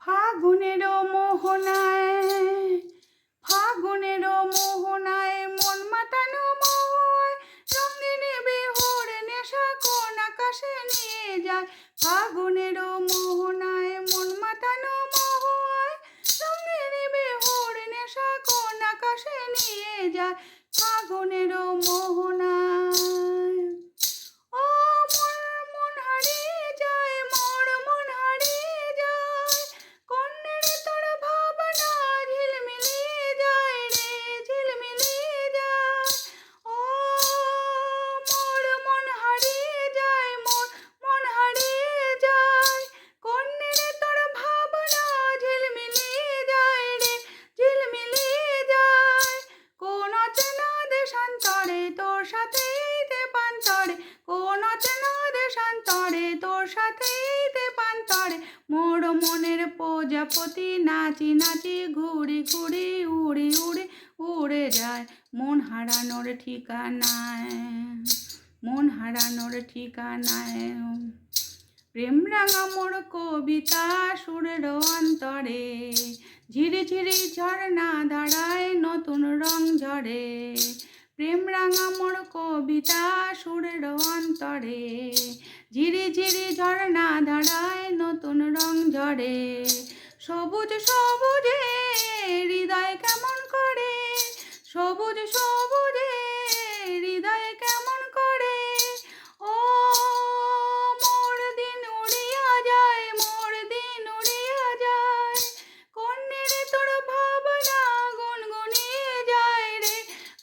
ফাগুনেরও মোহনায়, ফাগুনেরও মোহনায় মন মাতানো মহুয়ায় রঙিনী বিহুর নেশা কোন আকাশে নিয়ে যায়। ফাগুনেরও মোহনায় মন মাতানো মহুয়ায় রঙিনী বিহুর নেশা কোন আকাশে নিয়ে যায়। ফাগুনেরও মোহনায় ও মোর মন হারিয়ে যায়, মোর মন হারিয়ে যায়, কন্যেরে তোর ভাবনা ঝিলমিলিয়ে যায় রে, ঝিলমিলিয়ে যায়। ও মোর মন হারিয়ে যায়, মোর মন হারিয়ে যায়, কন্যেরে তোর ভাবনা ঝিলমিলিয়ে যায় রে, ঝিলমিলিয়ে যায়। কোন অচেনা দেশান্তরে তোর সাথে পান্তরে, কোন অচেনা দেশান্তরে তোর সাথে পান্তরে মোর মনের প্রজাপতি নাচি নাচি ঘুরি ঘুরি উড়ি উড়ি উড়ে যায়। মন হারানোর ঠিকানায়, মন হারানোর ঠিকানায় প্রেম রাঙা মোর কবিতা সুরের অন্তরে, ঝিরি ঝিরি ঝর্ণা ধারায় নতুন রং ঝরে। প্রেম রাঙা মোর কবিতা সুরের অন্তরে, ঝিরি ঝিরি ঝর্ণা ধারায় নতুন রং ঝরে। সবুজ সবুজে হৃদয় কেমন করে, সবুজ সবুজে হৃদয় কেমন করে। ও মোর দিন উড়িয়া যায়, মোর দিন উড়িয়া যায়, কন্যেরে তোর ভাবনা গুনগুনিয়ে যায় রে,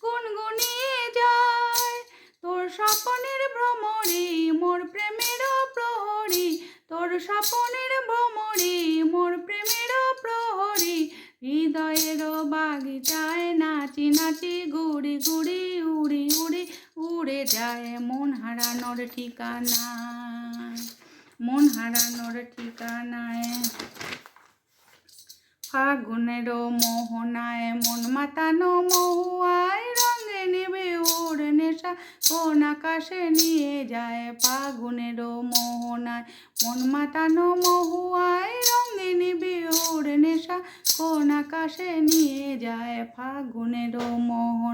গুনগুনিয়ে যায়। তোর স্বপনের ভ্রমরে মোর প্রেমের প্রহরী, তোর স্বপনের ভ্রমরে মোর প্রেমের প্রহরী, হৃদয়ের বাগিচায় নাচি নাচি ঘুরি ঘুরি উড়ি উড়ি উড়ে যায়। মন হারানোর ঠিকানায়, মন হারানোর ঠিকানায় ফাগুনেরও মোহনায় মন মাতানো মহুয়ায় রঙে নেবে ওর নেশা কোন আকাশে নিয়ে যায়। ফাগুনেরও মোহনায় মন মাতানো মহুয়ায় রঙে নেবে ওর নেশা কোন আকাশে নিয়ে যায়। ফাগুনেরও মোহনা।